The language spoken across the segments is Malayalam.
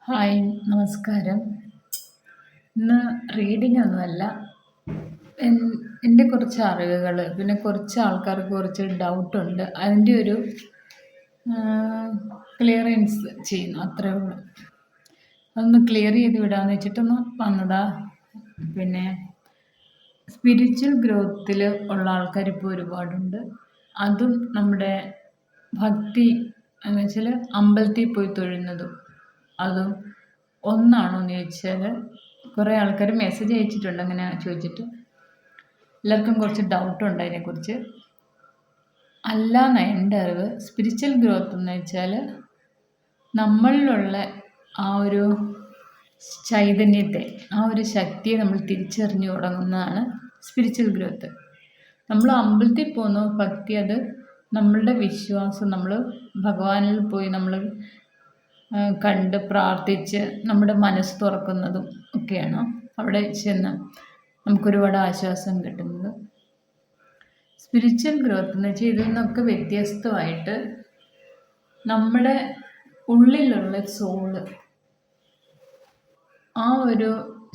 ഹായ്, നമസ്കാരം. ഇന്ന് റീഡിംഗ് ഒന്നുമല്ല. എൻ എൻ്റെ കുറച്ച് അറിവുകൾ, പിന്നെ കുറച്ച് ആൾക്കാർക്ക് കുറച്ച് ഡൗട്ടുണ്ട്. അതിൻ്റെ ഒരു ക്ലിയറൻസ് ചെയ്യുന്നു, അത്രേ ഉള്ളൂ. അതൊന്ന് ക്ലിയർ ചെയ്ത് വിടാമെന്ന് വെച്ചിട്ടൊന്ന് വന്നതാ. പിന്നെ സ്പിരിച്വൽ ഗ്രോത്തിൽ ഉള്ള ആൾക്കാർ ഇപ്പോൾ ഒരുപാടുണ്ട്. അതും നമ്മുടെ ഭക്തി എന്ന് വെച്ചാൽ അമ്പലത്തിൽ പോയി തൊഴുന്നതും അതും ഒന്നാണോ എന്ന് ചോദിച്ചാൽ കുറേ ആൾക്കാർ മെസ്സേജ് അയച്ചിട്ടുണ്ട് അങ്ങനെ ചോദിച്ചിട്ട്. എല്ലാവർക്കും കുറച്ച് ഡൗട്ടുണ്ട് അതിനെക്കുറിച്ച്. അല്ല എന്നാണ് എൻ്റെ അറിവ്. സ്പിരിച്വൽ ഗ്രോത്ത് എന്ന് വെച്ചാൽ നമ്മളിലുള്ള ആ ഒരു ചൈതന്യത്തെ, ആ ഒരു ശക്തിയെ നമ്മൾ തിരിച്ചറിഞ്ഞു തുടങ്ങുന്നതാണ് സ്പിരിച്വൽ ഗ്രോത്ത്. നമ്മൾ അമ്പലത്തിൽ പോകുന്ന ഭക്തി, അത് നമ്മളുടെ വിശ്വാസം, നമ്മൾ ഭഗവാനിൽ പോയി നമ്മൾ കണ്ട് പ്രാർത്ഥിച്ച് നമ്മുടെ മനസ്സ് തുറക്കുന്നതും ഒക്കെയാണ് അവിടെ ചെന്ന് നമുക്കൊരുപാട് ആശ്വാസം കിട്ടുന്നത്. സ്പിരിച്വൽ ഗ്രോത്ത് എന്ന് വെച്ചാൽ ഇതിൽ നിന്നൊക്കെ വ്യത്യസ്തമായിട്ട് നമ്മുടെ ഉള്ളിലുള്ള സോള്, ആ ഒരു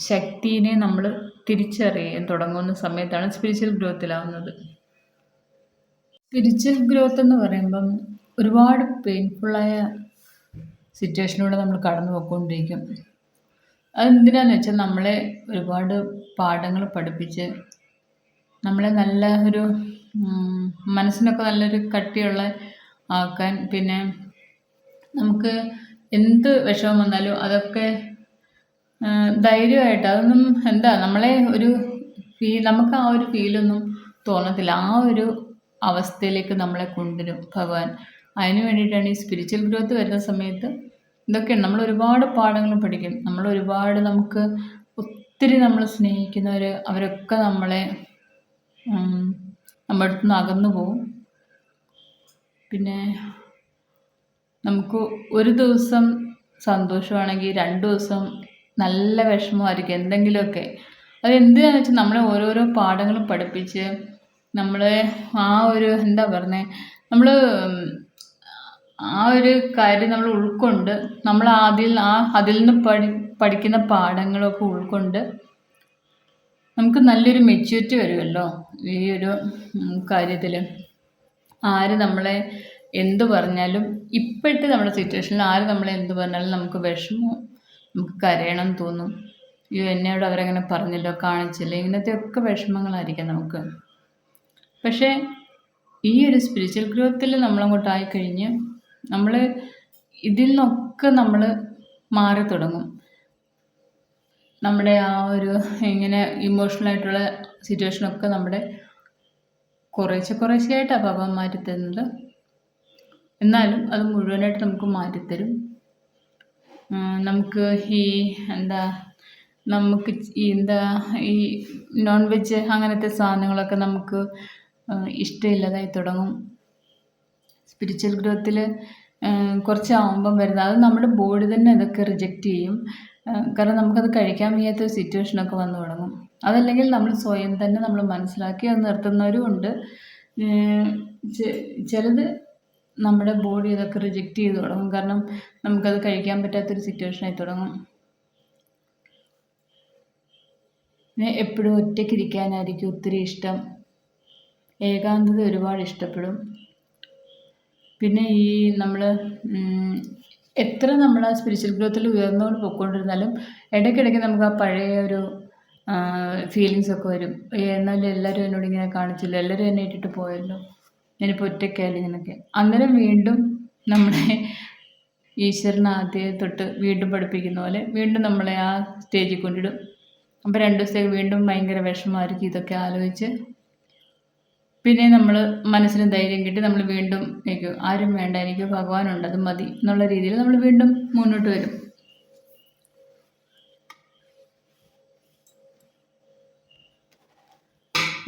ശക്തിനെ നമ്മൾ തിരിച്ചറിയാൻ തുടങ്ങുന്ന സമയത്താണ് സ്പിരിച്വൽ ഗ്രോത്തിലാവുന്നത്. സ്പിരിച്വൽ ഗ്രോത്ത് എന്ന് പറയുമ്പം ഒരുപാട് പെയിൻഫുള്ളായ സിറ്റുവേഷനിലൂടെ നമ്മൾ കടന്നു പോയിക്കൊണ്ടിരിക്കും. അതെന്തിനാന്ന് വെച്ചാൽ നമ്മളെ ഒരുപാട് പാഠങ്ങൾ പഠിപ്പിച്ച് നമ്മളെ നല്ല ഒരു മനസ്സിനൊക്കെ നല്ലൊരു കട്ടിയുള്ള ആക്കാൻ, പിന്നെ നമുക്ക് എന്ത് വിഷമം വന്നാലും അതൊക്കെ ധൈര്യമായിട്ട്, അതൊന്നും നമ്മളെ ഒരു നമുക്ക് ആ ഒരു ഫീലൊന്നും തോന്നത്തില്ല. ആ ഒരു അവസ്ഥയിലേക്ക് നമ്മളെ കൊണ്ടുവരും ഭഗവാൻ. അതിന് വേണ്ടിയിട്ടാണ് ഈ സ്പിരിച്വൽ ഗ്രോത്ത് വരുന്ന സമയത്ത് ഇതൊക്കെയാണ്. നമ്മൾ ഒരുപാട് പാഠങ്ങൾ പഠിക്കും. നമുക്ക് ഒത്തിരി നമ്മൾ സ്നേഹിക്കുന്നവർ, അവരൊക്കെ നമ്മുടെ അടുത്ത് നിന്ന് അകന്നു പോവും. പിന്നെ നമുക്ക് ഒരു ദിവസം സന്തോഷമാണെങ്കിൽ 2 ദിവസം നല്ല വിഷമമായിരിക്കും എന്തെങ്കിലുമൊക്കെ. അത് എന്തിനാന്ന് വെച്ചാൽ നമ്മളെ ഓരോരോ പാഠങ്ങളും പഠിപ്പിച്ച് നമ്മളെ ആ ഒരു നമ്മൾ ആ ഒരു കാര്യം നമ്മൾ ഉൾക്കൊണ്ട്, നമ്മൾ അതിൽ നിന്ന് പഠിക്കുന്ന പാഠങ്ങളൊക്കെ ഉൾക്കൊണ്ട് നമുക്ക് നല്ലൊരു മെച്യൂരിറ്റി വരുമല്ലോ ഈ ഒരു കാര്യത്തിൽ. ആര് നമ്മളെ എന്ത് പറഞ്ഞാലും, ഇപ്പോഴത്തെ നമ്മുടെ സിറ്റുവേഷനിൽ ആര് നമ്മളെ എന്ത് പറഞ്ഞാലും നമുക്ക് വിഷമവും, നമുക്ക് കരയണം തോന്നും. എന്നോട് അവരങ്ങനെ പറഞ്ഞല്ലോ, കാണിച്ചില്ല, ഇങ്ങനത്തെ ഒക്കെ വിഷമങ്ങളായിരിക്കാം നമുക്ക്. പക്ഷേ ഈ ഒരു സ്പിരിച്വൽ ഗ്രോത്തിൽ നമ്മളങ്ങോട്ടായിക്കഴിഞ്ഞ് നമ്മൾ ഇതിൽ നിന്നൊക്കെ നമ്മൾ മാറി തുടങ്ങും. നമ്മുടെ ആ ഒരു ഇങ്ങനെ ഇമോഷണലായിട്ടുള്ള സിറ്റുവേഷനൊക്കെ നമ്മുടെ കുറേശ്ശെയായിട്ടാണ് ഭഗവാൻ മാറ്റിത്തരുന്നത്. എന്നാലും അത് മുഴുവനായിട്ട് നമുക്ക് മാറ്റിത്തരും. നമുക്ക് നമുക്ക് ഈ നോൺ വെജ് അങ്ങനത്തെ സാധനങ്ങളൊക്കെ നമുക്ക് ഇഷ്ടമില്ലാതായി തുടങ്ങും. സ്പിരിച്വൽ ഗ്രോത്തിൽ കുറച്ചാകുമ്പം വരുന്നത്, അത് നമ്മുടെ ബോഡി തന്നെ അതൊക്കെ റിജക്റ്റ് ചെയ്യും. കാരണം നമുക്കത് കഴിക്കാൻ വയ്യാത്ത സിറ്റുവേഷനൊക്കെ വന്നു തുടങ്ങും. അതല്ലെങ്കിൽ നമ്മൾ സ്വയം തന്നെ നമ്മൾ മനസ്സിലാക്കി അത് നിർത്തുന്നവരും ഉണ്ട്. ചിലത് നമ്മുടെ ബോഡി അതൊക്കെ റിജക്റ്റ് ചെയ്ത് തുടങ്ങും. കാരണം നമുക്കത് കഴിക്കാൻ പറ്റാത്തൊരു സിറ്റുവേഷനായി തുടങ്ങും. എപ്പോഴും ഒറ്റയ്ക്കിരിക്കാനായിരിക്കും ഒത്തിരി ഇഷ്ടം. ഏകാന്തത ഒരുപാട് ഇഷ്ടപ്പെടും. പിന്നെ ഈ നമ്മൾ എത്ര നമ്മൾ ആ സ്പിരിച്വൽ ഗ്രോത്തിൽ ഉയർന്നുകൊണ്ട് പോയിക്കൊണ്ടിരുന്നാലും ഇടയ്ക്കിടയ്ക്ക് നമുക്ക് ആ പഴയ ഒരു ഫീലിങ്സൊക്കെ വരും. എന്നാലും എല്ലാവരും എന്നോട് ഇങ്ങനെ കാണിച്ചില്ല, എല്ലാവരും എന്നെ ഇട്ടിട്ട് പോയല്ലോ, ഞാനിപ്പോൾ ഒറ്റയ്ക്കായാലും ഇങ്ങനെയൊക്കെ. അന്നേരം വീണ്ടും നമ്മുടെ ഈശ്വരൻ ആദ്യം തൊട്ട് വീണ്ടും പഠിപ്പിക്കുന്ന പോലെ വീണ്ടും നമ്മളെ ആ സ്റ്റേജിൽ കൊണ്ടിടും. അപ്പോൾ 2 ദിവസത്തേക്ക് വീണ്ടും ഭയങ്കര വിഷമമായിരിക്കും ഇതൊക്കെ ആലോചിച്ച്. പിന്നെ നമ്മൾ മനസ്സിന് ധൈര്യം കിട്ടി നമ്മൾ വീണ്ടും ആരും വേണ്ട, എനിക്ക് ഭഗവാനുണ്ട്, അത് മതി എന്നുള്ള രീതിയിൽ നമ്മൾ വീണ്ടും മുന്നോട്ട് വരും.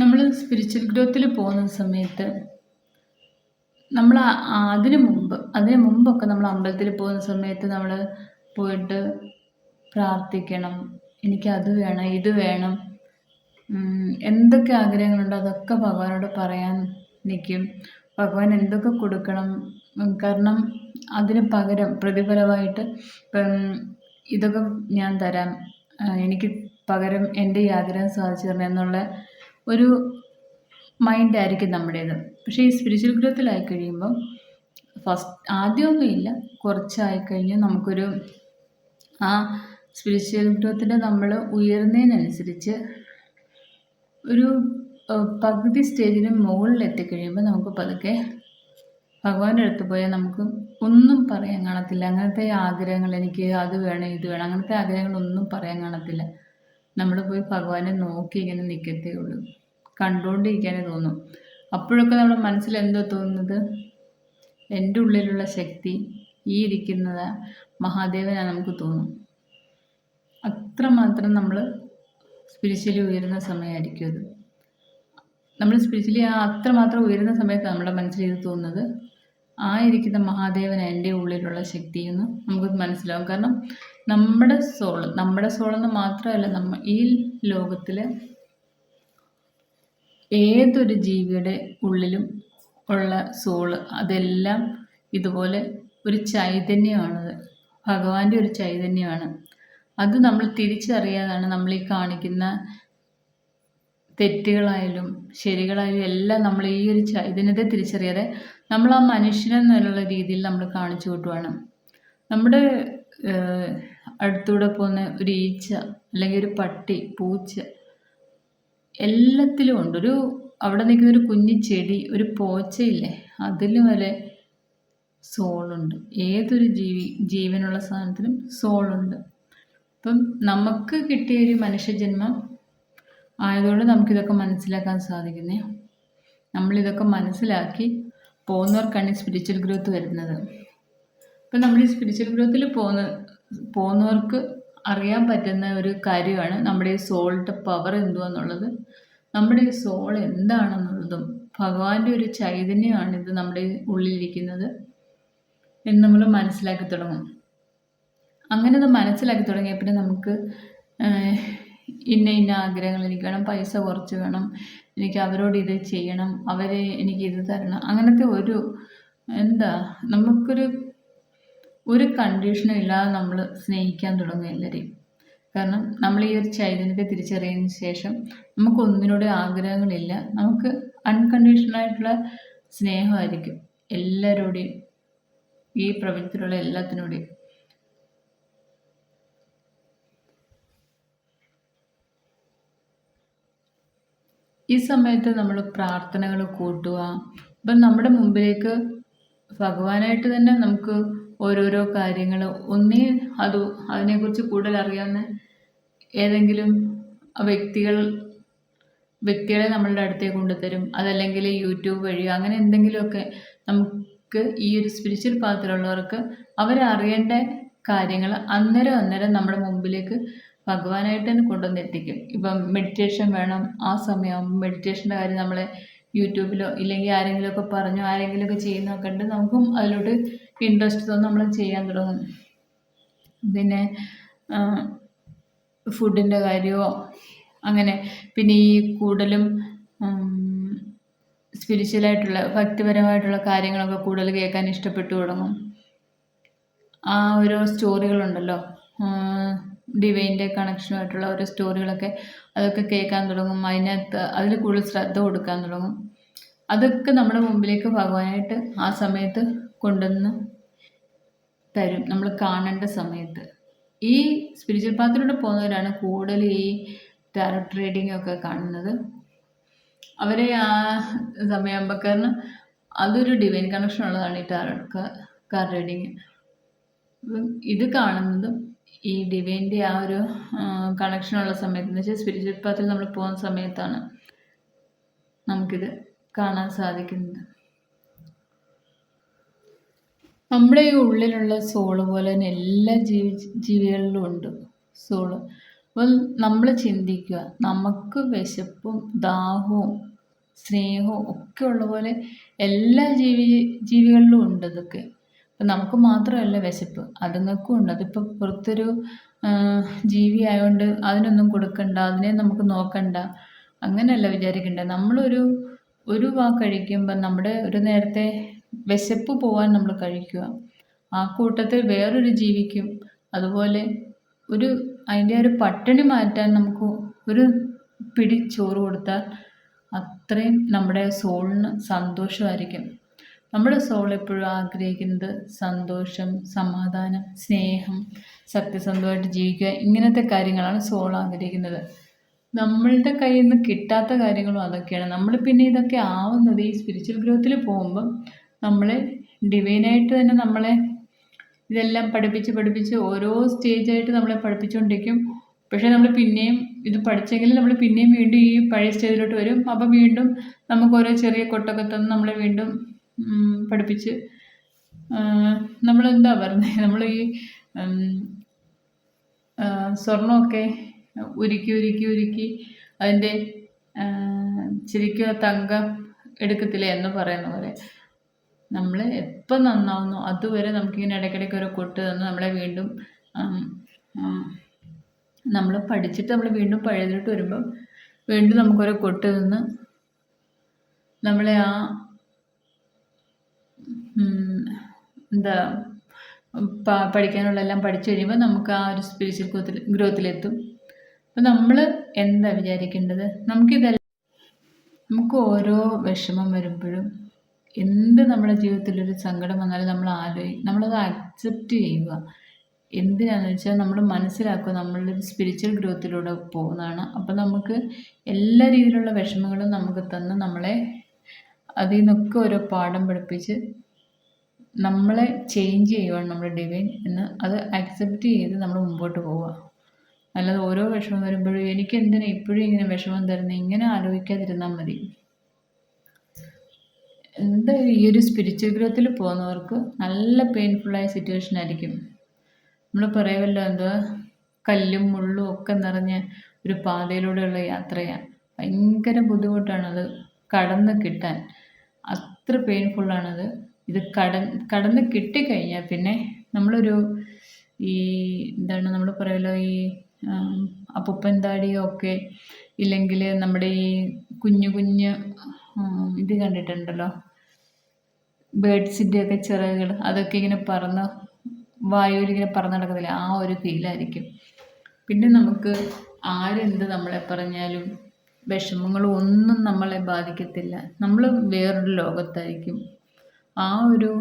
നമ്മൾ സ്പിരിച്വൽ ഗ്രോത്തിൽ പോകുന്ന സമയത്ത് നമ്മൾ അതിനു മുമ്പൊക്കെ നമ്മൾ അമ്പലത്തിൽ പോകുന്ന സമയത്ത് നമ്മൾ പോയിട്ട് പ്രാർത്ഥിക്കണം, എനിക്കത് വേണം, ഇത് വേണം, എന്തൊക്കെ ആഗ്രഹങ്ങളുണ്ടോ അതൊക്കെ ഭഗവാനോട് പറയാൻ നിൽക്കും. ഭഗവാൻ എന്തൊക്കെ കൊടുക്കണം, കാരണം അതിന് പകരം പ്രതിഫലമായിട്ട് ഇപ്പം ഇതൊക്കെ ഞാൻ തരാം, എനിക്ക് പകരം എൻ്റെ ഈ ആഗ്രഹം സാധിച്ചു തരണം എന്നുള്ള ഒരു മൈൻഡായിരിക്കും നമ്മുടേത്. പക്ഷേ ഈ സ്പിരിച്വൽ ഗ്രോത്തിലായി കഴിയുമ്പം ആദ്യമൊന്നുമില്ല, കുറച്ചായിക്കഴിഞ്ഞ് നമുക്കൊരു ആ സ്പിരിച്വൽ ഗ്രോത്തിൻ്റെ നമ്മൾ ഉയർന്നതിനനുസരിച്ച് ഒരു പകുതി സ്റ്റേജിന് മുകളിൽ എത്തിക്കഴിയുമ്പോൾ നമുക്ക് പതുക്കെ ഭഗവാന്റെ അടുത്ത് പോയാൽ നമുക്ക് ഒന്നും പറയാൻ കാണത്തില്ല. അങ്ങനത്തെ ആഗ്രഹങ്ങൾ, എനിക്ക് അത് വേണം ഇത് വേണം, അങ്ങനത്തെ ആഗ്രഹങ്ങളൊന്നും പറയാൻ കാണത്തില്ല. നമ്മൾ പോയി ഭഗവാനെ നോക്കി ഇങ്ങനെ നിൽക്കത്തേ ഉള്ളൂ, കണ്ടുകൊണ്ടിരിക്കാനേ തോന്നും. അപ്പോഴൊക്കെ നമ്മുടെ മനസ്സിൽ എന്തോ തോന്നുന്നത്, എൻ്റെ ഉള്ളിലുള്ള ശക്തി ഈ ഇരിക്കുന്നത് മഹാദേവനാണ് നമുക്ക് തോന്നും. അത്രമാത്രം നമ്മൾ സ്പിരിച്വലി ഉയരുന്ന സമയമായിരിക്കും അത്. നമ്മൾ സ്പിരിച്വലി അത്രമാത്രം ഉയരുന്ന സമയത്ത് നമ്മുടെ മനസ്സിൽ ഇത് തോന്നുന്നത്, ആ ഇരിക്കുന്ന മഹാദേവൻ എൻ്റെ ഉള്ളിലുള്ള ശക്തി എന്ന് നമുക്ക് മനസ്സിലാവും. കാരണം നമ്മുടെ സോളെന്ന് മാത്രമല്ല, ഈ ലോകത്തിലെ ഏതൊരു ജീവിയുടെ ഉള്ളിലും ഉള്ള സോള്, അതെല്ലാം ഇതുപോലെ ഒരു ചൈതന്യമാണത്, ഭഗവാന്റെ ഒരു ചൈതന്യമാണ്. അത് നമ്മൾ തിരിച്ചറിയാതാണ് നമ്മൾ ഈ കാണിക്കുന്ന തെറ്റുകളായാലും ശരികളായാലും എല്ലാം നമ്മൾ ഈ ഒരു ചൈതന്യത്തെ തിരിച്ചറിയാതെ നമ്മൾ ആ മനുഷ്യനെന്നുള്ള രീതിയിൽ നമ്മൾ കാണിച്ചു കൂട്ടുവാണ്. നമ്മുടെ അടുത്തൂടെ പോകുന്ന ഒരു ഈച്ച അല്ലെങ്കിൽ ഒരു പട്ടി, പൂച്ച, എല്ലാത്തിലും ഉണ്ട്. അവിടെ നിൽക്കുന്ന ഒരു കുഞ്ഞു ചെടി, ഒരു പോച്ചയില്ലേ, അതിൽ വരെ സോളുണ്ട്. ഏതൊരു ജീവനുള്ള സാധനത്തിനും സോളുണ്ട്. അപ്പം നമുക്ക് കിട്ടിയ ഒരു മനുഷ്യജന്മം ആയതുകൊണ്ട് നമുക്കിതൊക്കെ മനസ്സിലാക്കാൻ സാധിക്കുന്നേ. നമ്മളിതൊക്കെ മനസ്സിലാക്കി പോകുന്നവർക്കാണ് ഈ സ്പിരിച്വൽ ഗ്രോത്ത് വരുന്നത്. അപ്പം നമ്മൾ ഈ സ്പിരിച്വൽ ഗ്രോത്തിൽ പോകുന്നവർക്ക് അറിയാൻ പറ്റുന്ന ഒരു കാര്യമാണ് നമ്മുടെ ഈ സോളിൻ്റെ പവർ എന്തുവാന്നുള്ളത്, നമ്മുടെ ഈ സോൾ എന്താണെന്നുള്ളതും ഭഗവാന്റെ ഒരു ചൈതന്യമാണിത് നമ്മുടെ ഉള്ളിലിരിക്കുന്നത് എന്ന് നമ്മൾ മനസ്സിലാക്കി തുടങ്ങും. അങ്ങനെ അത് മനസ്സിലാക്കി തുടങ്ങിയ പിന്നെ നമുക്ക് ഇന്ന ആഗ്രഹങ്ങൾ, എനിക്ക് വേണം, പൈസ കുറച്ച് വേണം, എനിക്ക് അവരോട് ഇത് ചെയ്യണം, അവരെ എനിക്ക് ഇത് തരണം, അങ്ങനത്തെ നമുക്കൊരു കണ്ടീഷനും ഇല്ലാതെ നമ്മൾ സ്നേഹിക്കാൻ തുടങ്ങും എല്ലാവരെയും. കാരണം നമ്മൾ ഈ ഒരു ചൈതന്യത്തെ തിരിച്ചറിയതിന് ശേഷം നമുക്കൊന്നിനോട് ആഗ്രഹങ്ങളില്ല, നമുക്ക് അൺകണ്ടീഷണലായിട്ടുള്ള സ്നേഹമായിരിക്കും എല്ലാവരോടെയും, ഈ പ്രപഞ്ചത്തിലുള്ള എല്ലാത്തിനോടെയും. ഈ സമയത്ത് നമ്മൾ പ്രാർത്ഥനകൾ കൂട്ടുക. ഇപ്പം നമ്മുടെ മുമ്പിലേക്ക് ഭഗവാനായിട്ട് തന്നെ നമുക്ക് ഓരോരോ കാര്യങ്ങൾ, അതിനെക്കുറിച്ച് കൂടുതൽ അറിയാവുന്ന ഏതെങ്കിലും വ്യക്തികളെ നമ്മളുടെ അടുത്തേക്ക് കൊണ്ടുതരും. അതല്ലെങ്കിൽ യൂട്യൂബ് വഴി അങ്ങനെ എന്തെങ്കിലുമൊക്കെ നമുക്ക് ഈ ഒരു സ്പിരിച്വൽ പാത്തിലുള്ളവർക്ക് അവരറിയേണ്ട കാര്യങ്ങൾ അന്നേരം നമ്മുടെ മുമ്പിലേക്ക് ഭഗവാനായിട്ട് തന്നെ കൊണ്ടുവന്നെത്തിക്കും. ഇപ്പം മെഡിറ്റേഷൻ വേണം, ആ സമയം മെഡിറ്റേഷൻ്റെ കാര്യം നമ്മളെ യൂട്യൂബിലോ ഇല്ലെങ്കിൽ ആരെങ്കിലുമൊക്കെ പറഞ്ഞോ ആരെങ്കിലുമൊക്കെ ചെയ്യുന്നതൊക്കെ കണ്ട് നമുക്കും അതിലോട്ട് ഇൻട്രസ്റ്റ് തോന്നും, നമ്മൾ ചെയ്യാൻ തുടങ്ങും. പിന്നെ ഫുഡിൻ്റെ കാര്യമോ അങ്ങനെ, പിന്നെ ഈ കൂടുതലും സ്പിരിച്വലായിട്ടുള്ള ഭക്തിപരമായിട്ടുള്ള കാര്യങ്ങളൊക്കെ കൂടുതൽ കേൾക്കാൻ ഇഷ്ടപ്പെട്ടു തുടങ്ങും. ആ ഓരോ സ്റ്റോറികളുണ്ടല്ലോ, ഡിവൈൻ്റെ കണക്ഷനുമായിട്ടുള്ള ഓരോ സ്റ്റോറികളൊക്കെ, അതൊക്കെ കേൾക്കാൻ തുടങ്ങും. അതിൽ കൂടുതൽ ശ്രദ്ധ കൊടുക്കാൻ തുടങ്ങും. അതൊക്കെ നമ്മുടെ മുമ്പിലേക്ക് ഭഗവാനായിട്ട് ആ സമയത്ത് കൊണ്ടുവന്ന് തരും, നമ്മൾ കാണേണ്ട സമയത്ത്. ഈ സ്പിരിച്വൽ പാത്തിലൂടെ പോകുന്നവരാണ് കൂടുതൽ ഈ ടാരോട്ട് റീഡിംഗ് ഒക്കെ കാണുന്നത്. അവരെ ആ സമയമാകുമ്പോൾ, കാരണം അതൊരു ഡിവൈൻ കണക്ഷൻ ഉള്ളതാണ് ഈ ടാരോട്ട് കാർഡ് റീഡിങ്. ഇത് കാണുന്നതും ഈ ഡിവൈൻ്റെ ആ ഒരു കണക്ഷനുള്ള സമയത്ത്, എന്ന് വെച്ചാൽ സ്പിരിച്വൽ പാത്തിൽ നമ്മൾ പോകുന്ന സമയത്താണ് നമുക്കിത് കാണാൻ സാധിക്കുന്നത്. നമ്മുടെ ഈ ഉള്ളിലുള്ള സോള് പോലെ തന്നെ എല്ലാ ജീവികളിലും ഉണ്ട് സോള്. അപ്പം നമ്മൾ ചിന്തിക്കുക, നമുക്ക് വിശപ്പും ദാഹവും സ്നേഹവും ഒക്കെ ഉള്ള പോലെ എല്ലാ ജീവികളിലും ഉണ്ട് ഇതൊക്കെ. അപ്പം നമുക്ക് മാത്രമല്ല വിശപ്പ്, അതുങ്ങൾക്കും ഉണ്ട്. അതിപ്പോൾ പുറത്തൊരു ജീവി ആയതുകൊണ്ട് അതിനൊന്നും കൊടുക്കണ്ട, അതിനെ നമുക്ക് നോക്കണ്ട, അങ്ങനെയല്ല വിചാരിക്കേണ്ടത്. ഒരു വാ കഴിക്കുമ്പോൾ നമ്മുടെ ഒരു നേരത്തെ വിശപ്പ് പോകാൻ നമ്മൾ കഴിക്കുക. ആ കൂട്ടത്തിൽ വേറൊരു ജീവിക്കും അതുപോലെ ഒരു അതിൻ്റെ ഒരു പട്ടിണി മാറ്റാൻ നമുക്ക് ഒരു പിടി ചോറ് കൊടുത്താൽ അത്രയും നമ്മുടെ സോളിന് സന്തോഷമായിരിക്കും. നമ്മുടെ സോൾ എപ്പോഴും ആഗ്രഹിക്കുന്നത് സന്തോഷം, സമാധാനം, സ്നേഹം, സത്യസന്ധമായിട്ട് ജീവിക്കുക, ഇങ്ങനത്തെ കാര്യങ്ങളാണ് സോൾ ആഗ്രഹിക്കുന്നത്. നമ്മളുടെ കയ്യിൽ നിന്ന് കിട്ടാത്ത കാര്യങ്ങളും അതൊക്കെയാണ്. നമ്മൾ പിന്നെ ഇതൊക്കെ ആവുന്നത് ഈ സ്പിരിച്വൽ ഗ്രോത്തിൽ പോകുമ്പം നമ്മളെ ഡിവൈനായിട്ട് തന്നെ നമ്മളെ ഇതെല്ലാം പഠിപ്പിച്ച് ഓരോ സ്റ്റേജായിട്ട് നമ്മളെ പഠിപ്പിച്ചുകൊണ്ടിരിക്കും. പക്ഷേ നമ്മൾ പിന്നെയും ഇത് പഠിച്ചെങ്കിൽ നമ്മൾ പിന്നെയും വീണ്ടും ഈ പഴയ സ്റ്റേജിലോട്ട് വരും. അപ്പോൾ വീണ്ടും നമുക്ക് ഓരോ ചെറിയ കൊട്ടൊക്കെ തന്ന് നമ്മളെ വീണ്ടും പഠിപ്പിച്ച് നമ്മളെന്താ പറയുന്നത്, നമ്മൾ ഈ സ്വർണ്ണമൊക്കെ ഉരുക്കി അതിൻ്റെ ശരിക്കും തങ്കം എടുക്കത്തില്ലേ എന്ന് പറയുന്ന പോലെ നമ്മൾ എപ്പം നന്നാവുന്നു അതുവരെ നമുക്കിങ്ങനെ ഇടയ്ക്കിടയ്ക്ക് ഓരോ കൊട്ട് തന്ന് നമ്മളെ വീണ്ടും നമ്മൾ പഠിച്ചിട്ട് നമ്മൾ വീണ്ടും പഴയതിലോട്ട് വരുമ്പം വീണ്ടും നമുക്കൊരോ കൊട്ട് തന്ന് നമ്മളെ ആ എന്താ പഠിക്കാനുള്ളതെല്ലാം പഠിച്ചു കഴിയുമ്പോൾ നമുക്ക് ആ ഒരു സ്പിരിച്വൽ ഗ്രോത്തിലെത്തും. അപ്പം നമ്മൾ എന്താ വിചാരിക്കേണ്ടത്, നമുക്ക് ഓരോ വിഷമം വരുമ്പോഴും എന്ത് നമ്മുടെ ജീവിതത്തിലൊരു സങ്കടം വന്നാലും നമ്മളത് അക്സെപ്റ്റ് ചെയ്യുക. എന്തിനാണെന്ന് വെച്ചാൽ നമ്മൾ മനസ്സിലാക്കുക നമ്മളൊരു സ്പിരിച്വൽ ഗ്രോത്തിലൂടെ പോകുന്നതാണ്. അപ്പം നമുക്ക് എല്ലാ രീതിയിലുള്ള വിഷമങ്ങളും നമുക്ക് തന്ന് നമ്മളെ അതിൽ നിന്നൊക്കെ ഓരോ പാഠം പഠിപ്പിച്ച് നമ്മളെ ചേഞ്ച് ചെയ്യുവാണ് നമ്മുടെ ഡിവൈൻ എന്ന് അത് അക്സെപ്റ്റ് ചെയ്ത് നമ്മൾ മുമ്പോട്ട് പോവുക. അല്ലാതെ ഓരോ വിഷമം വരുമ്പോഴും എനിക്കെന്തിനാ ഇപ്പോഴും ഇങ്ങനെ വിഷമം തരുന്നത്, ഇങ്ങനെ ആലോചിക്കാതിരുന്നാൽ മതി. ഈ ഒരു സ്പിരിച്വൽ ഗ്രോത്തിൽ പോകുന്നവർക്ക് നല്ല പെയിൻഫുള്ളായ സിറ്റുവേഷൻ ആയിരിക്കും. നമ്മൾ പറയുമല്ലോ എന്തുവാ, കല്ലും മുള്ളും ഒക്കെ നിറഞ്ഞ ഒരു പാതയിലൂടെയുള്ള യാത്രയാണ്. ഭയങ്കര ബുദ്ധിമുട്ടാണത് കടന്ന് കിട്ടാൻ, അത്ര പെയിൻഫുള്ളാണത്. ഇത് കടന്ന് കിട്ടിക്കഴിഞ്ഞാൽ പിന്നെ നമ്മളൊരു എന്താണ് നമ്മൾ പറയുമല്ലോ ഈ അപ്പൂപ്പൻ താടിയൊക്കെ ഇല്ലെങ്കിൽ നമ്മുടെ ഈ കുഞ്ഞു ഇത് കണ്ടിട്ടുണ്ടല്ലോ, ബേഡ്സിൻ്റെയൊക്കെ ചിറകുകൾ അതൊക്കെ ഇങ്ങനെ പറന്ന് വായുവിലിങ്ങനെ പറന്ന് നടക്കത്തില്ല, ആ ഒരു ഫീലായിരിക്കും. പിന്നെ നമുക്ക് ആരെന്ത് നമ്മളെ പറഞ്ഞാലും വിഷമങ്ങളും ഒന്നും നമ്മളെ ബാധിക്കത്തില്ല. നമ്മൾ വേറൊരു ലോകത്തായിരിക്കും. ആ ഒരു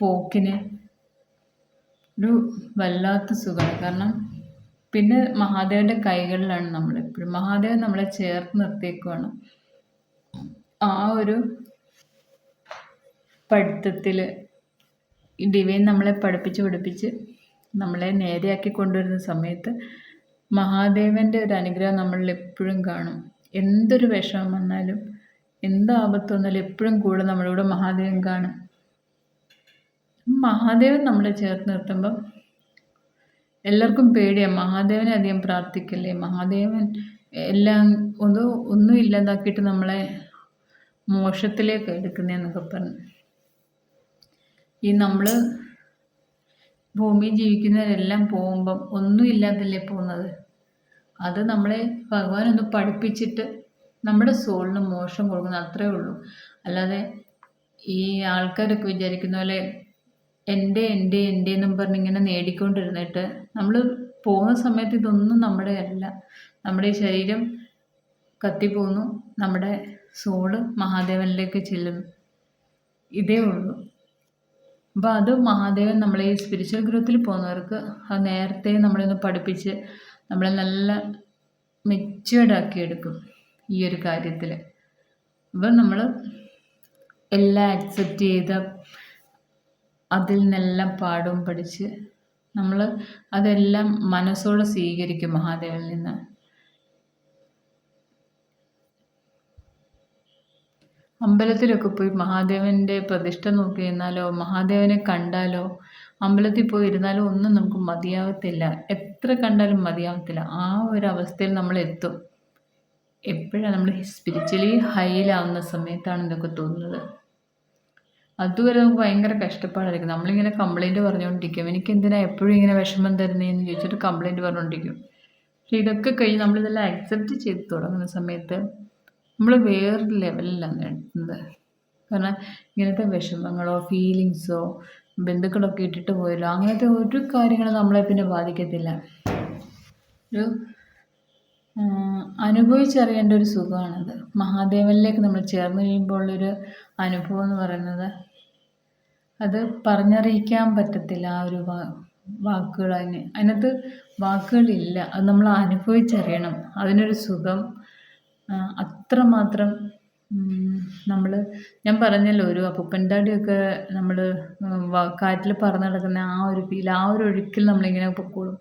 പോക്കിന് ഒരു വല്ലാത്ത സുഖമാണ്. കാരണം പിന്നെ മഹാദേവൻ്റെ കൈകളിലാണ് നമ്മളെപ്പോഴും. മഹാദേവൻ നമ്മളെ ചേർത്ത് നിർത്തിയേക്കുവാണ്. ആ ഒരു പഠിത്തത്തിൽ ഈ ഡിവൈൻ നമ്മളെ പഠിപ്പിച്ച് നമ്മളെ നേരെയാക്കി കൊണ്ടുവരുന്ന സമയത്ത് മഹാദേവൻ്റെ ഒരു അനുഗ്രഹം നമ്മളിൽ എപ്പോഴും കാണും. എന്തൊരു വിഷമം വന്നാലും എന്ത് ആപത്ത് വന്നാലും എപ്പോഴും കൂടെ നമ്മളിവിടെ മഹാദേവൻ കാണും. മഹാദേവൻ നമ്മളെ ചേർത്ത് നിർത്തുമ്പം എല്ലാവർക്കും പേടിയാണ്, മഹാദേവനെ അധികം പ്രാർത്ഥിക്കല്ലേ, മഹാദേവൻ എല്ലാം ഒന്നും ഇല്ലാതാക്കിയിട്ട് നമ്മളെ മോക്ഷത്തിലേക്ക് എടുക്കുന്നതെന്നൊക്കെ പറഞ്ഞു. ഈ നമ്മൾ ഭൂമിയിൽ ജീവിക്കുന്നവരെല്ലാം പോകുമ്പം ഒന്നും ഇല്ലാതല്ലേ പോകുന്നത്. അത് നമ്മളെ ഭഗവാനൊന്ന് പഠിപ്പിച്ചിട്ട് നമ്മുടെ സോളിന് മോക്ഷം കൊടുക്കുന്നത് അത്രയേ ഉള്ളൂ. അല്ലാതെ ഈ ആൾക്കാരൊക്കെ വിചാരിക്കുന്ന പോലെ എൻ്റെ എന്നും പറഞ്ഞിങ്ങനെ നേടിക്കൊണ്ടിരുന്നിട്ട് നമ്മൾ പോകുന്ന സമയത്ത് ഇതൊന്നും നമ്മുടെ അല്ല. നമ്മുടെ ഈ ശരീരം കത്തിപ്പോകുന്നു, നമ്മുടെ സോള് മഹാദേവനിലേക്ക് ചെല്ലുന്നു, ഇതേ ഉള്ളൂ. അപ്പോൾ അത് മഹാദേവൻ നമ്മളെ ഈ സ്പിരിച്വൽ ഗ്രോത്തിൽ പോകുന്നവർക്ക് അത് നേരത്തെ നമ്മളൊന്ന് പഠിപ്പിച്ച് നമ്മളെ നല്ല മെച്യൂർഡാക്കി എടുക്കും ഈ ഒരു കാര്യത്തിൽ. അപ്പം നമ്മൾ എല്ലാം അക്സെപ്റ്റ് ചെയ്ത അതിൽ നിന്നെല്ലാം പാഠവും പഠിച്ച് നമ്മൾ അതെല്ലാം മനസ്സോടെ സ്വീകരിക്കും മഹാദേവനിൽ നിന്ന്. അമ്പലത്തിലൊക്കെ പോയി മഹാദേവൻ്റെ പ്രതിഷ്ഠ നോക്കി ഇരുന്നാലോ മഹാദേവനെ കണ്ടാലോ അമ്പലത്തിൽ പോയി ഇരുന്നാലോ ഒന്നും നമുക്ക് മതിയാവത്തില്ല. എത്ര കണ്ടാലും മതിയാവത്തില്ല. ആ ഒരു അവസ്ഥയിൽ നമ്മൾ എത്തും. എപ്പോഴാണ് നമ്മൾ സ്പിരിച്വലി ഹൈയിലാവുന്ന സമയത്താണ് ഇതൊക്കെ തോന്നുന്നത്. അതുവരെ നമുക്ക് ഭയങ്കര കഷ്ടപ്പാടായിരിക്കും. നമ്മളിങ്ങനെ കംപ്ലൈൻറ്റ് പറഞ്ഞുകൊണ്ടിരിക്കും, എനിക്കെന്തിനാ എപ്പോഴും ഇങ്ങനെ വിഷമം തരുന്നതെന്ന് ചോദിച്ചിട്ട് കംപ്ലൈൻറ്റ് പറഞ്ഞുകൊണ്ടിരിക്കും. പക്ഷേ ഇതൊക്കെ കഴിഞ്ഞ് നമ്മളിതെല്ലാം അക്സെപ്റ്റ് ചെയ്ത് തുടങ്ങുന്ന സമയത്ത് നമ്മൾ വേറൊരു ലെവലിലാണ് എത്തുന്നത്. കാരണം ഇങ്ങനത്തെ വിഷമങ്ങളോ ഫീലിങ്സോ ബന്ധുക്കളൊക്കെ ഇട്ടിട്ട് പോയല്ലോ അങ്ങനത്തെ ഒരു കാര്യങ്ങളും നമ്മളെ പിന്നെ ബാധിക്കത്തില്ല. ഒരു അനുഭവിച്ചറിയേണ്ട ഒരു സുഖമാണത്. മഹാദേവനിലേക്ക് നമ്മൾ ചേർന്ന് കഴിയുമ്പോൾ ഉള്ളൊരു അനുഭവം എന്ന് പറയുന്നത് അത് പറഞ്ഞറിയിക്കാൻ പറ്റത്തില്ല. ആ ഒരു വാക്കുകൾ അതിനകത്ത് വാക്കുകളില്ല. അത് നമ്മൾ അനുഭവിച്ചറിയണം. അതിനൊരു സുഖം അത്രമാത്രം നമ്മൾ ഞാൻ പറഞ്ഞല്ലോ ഒരു അപ്പൂപ്പൻ താടിയൊക്കെ നമ്മൾ കാറ്റിൽ പറന്ന് നടക്കുന്ന ആ ഒരു ഫീൽ, ആ ഒരു ഒഴുക്കിൽ നമ്മളിങ്ങനെ പൊക്കോളും.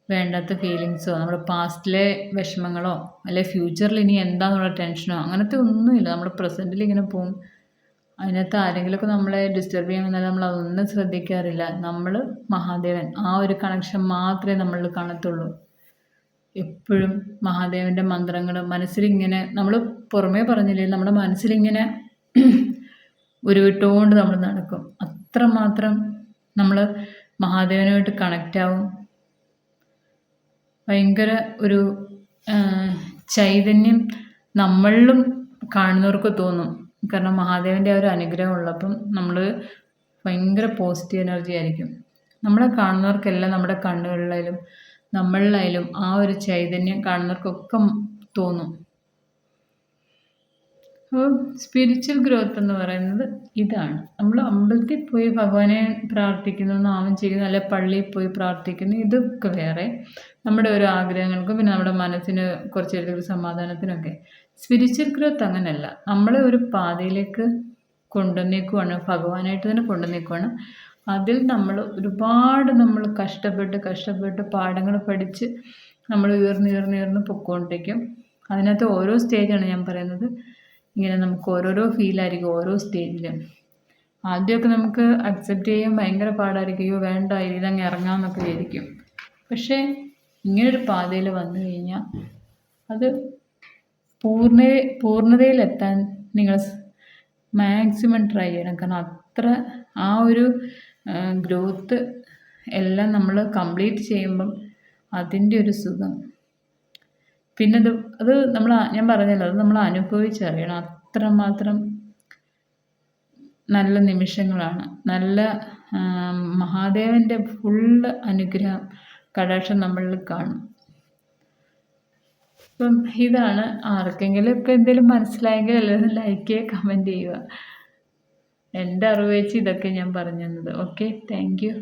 വേണ്ടാത്ത ഫീലിങ്സോ നമ്മുടെ പാസ്റ്റിലെ വിഷമങ്ങളോ അല്ലെ ഫ്യൂച്ചറിൽ ഇനി എന്താന്നുള്ള ടെൻഷനോ അങ്ങനത്തെ ഒന്നുമില്ല. നമ്മൾ പ്രസൻറ്റിൽ ഇങ്ങനെ പോകും. അതിനകത്ത് ആരെങ്കിലുമൊക്കെ നമ്മളെ ഡിസ്റ്റർബ് ചെയ്യാൻ വന്നാൽ നമ്മൾ അതൊന്നും ശ്രദ്ധിക്കാറില്ല. നമ്മൾ മഹാദേവൻ ആ ഒരു കണക്ഷൻ മാത്രമേ നമ്മളിൽ കാണത്തുള്ളൂ. എപ്പോഴും മഹാദേവൻ്റെ മന്ത്രങ്ങൾ മനസ്സിലിങ്ങനെ നമ്മൾ പുറമേ പറഞ്ഞില്ലേ, നമ്മുടെ മനസ്സിലിങ്ങനെ ഉരുവിട്ടുകൊണ്ട് നമ്മൾ നടക്കും. അത്രമാത്രം നമ്മൾ മഹാദേവനുമായിട്ട് കണക്റ്റ് ആവും. ഭയങ്കര ഒരു ചൈതന്യം നമ്മളിലും കാണുന്നവർക്ക് തോന്നും. കാരണം മഹാദേവൻ്റെ ആ ഒരു അനുഗ്രഹം ഉള്ളപ്പം നമ്മൾ ഭയങ്കര പോസിറ്റീവ് എനർജി ആയിരിക്കും. നമ്മളെ കാണുന്നവർക്കെല്ലാം നമ്മുടെ കണ്ണുകളിലായാലും നമ്മളിലായാലും ആ ഒരു ചൈതന്യം കാണുന്നവർക്കൊക്കെ തോന്നും. അപ്പോൾ സ്പിരിച്വൽ ഗ്രോത്ത് എന്ന് പറയുന്നത് ഇതാണ്. നമ്മൾ അമ്പലത്തിൽ പോയി ഭഗവാനെ പ്രാർത്ഥിക്കുന്നു, നാമം ചെയ്യുന്നു, അല്ലെ പള്ളിയിൽ പോയി പ്രാർത്ഥിക്കുന്നു, ഇതൊക്കെ വേറെ. നമ്മുടെ ഓരോ ആഗ്രഹങ്ങൾക്കും പിന്നെ നമ്മുടെ മനസ്സിന് കുറച്ചൊരു സമാധാനത്തിനൊക്കെ. സ്പിരിച്വൽ ഗ്രോത്ത് അങ്ങനെയല്ല. നമ്മളെ ഒരു പാതയിലേക്ക് കൊണ്ടുവന്നേക്കുവാണ്, ഭഗവാനായിട്ട് തന്നെ കൊണ്ടുവന്നേക്കുവാണ്. അതിൽ നമ്മൾ ഒരുപാട് നമ്മൾ കഷ്ടപ്പെട്ട് പാഠങ്ങൾ പഠിച്ച് നമ്മൾ ഉയർന്ന് പൊയ്ക്കൊണ്ടിരിക്കും. അതിനകത്ത് ഓരോ സ്റ്റേജാണ് ഞാൻ പറയുന്നത്. ഇങ്ങനെ നമുക്ക് ഓരോരോ ഫീലായിരിക്കും ഓരോ സ്റ്റേജിലും. ആദ്യമൊക്കെ നമുക്ക് അക്സെപ്റ്റ് ചെയ്യാൻ ഭയങ്കര പാടായിരിക്കും. അയ്യോ വേണ്ട ഇതങ്ങ് ഇറങ്ങാമെന്നൊക്കെ വിചാരിക്കും. പക്ഷേ ഇങ്ങനൊരു പാതയിൽ വന്നു കഴിഞ്ഞാൽ അത് പൂർണ്ണതയിലെത്താൻ നിങ്ങൾ മാക്സിമം ട്രൈ ചെയ്യണം. കാരണം അത്ര ആ ഒരു ഗ്രോത്ത് എല്ലാം നമ്മൾ കംപ്ലീറ്റ് ചെയ്യുമ്പം അതിൻ്റെ ഒരു സുഖം പിന്നെ അത് ഞാൻ പറഞ്ഞല്ലോ, അത് നമ്മൾ അനുഭവിച്ചറിയണം. അത്രമാത്രം നല്ല നിമിഷങ്ങളാണ്. നല്ല മഹാദേവൻ്റെ ഫുള്ള് അനുഗ്രഹം കടാക്ഷം നമ്മളിൽ കാണും. അപ്പം ഇതാണ്. ആർക്കെങ്കിലും ഒക്കെ എന്തെങ്കിലും മനസ്സിലായെങ്കിൽ എല്ലാവരും ലൈക്ക് ചെയ്യുക, കമൻറ്റ് ചെയ്യുക. എൻ്റെ അറിവ് വെച്ച് ഇതൊക്കെ ഞാൻ പറഞ്ഞു തന്നത്. Okay, thank you.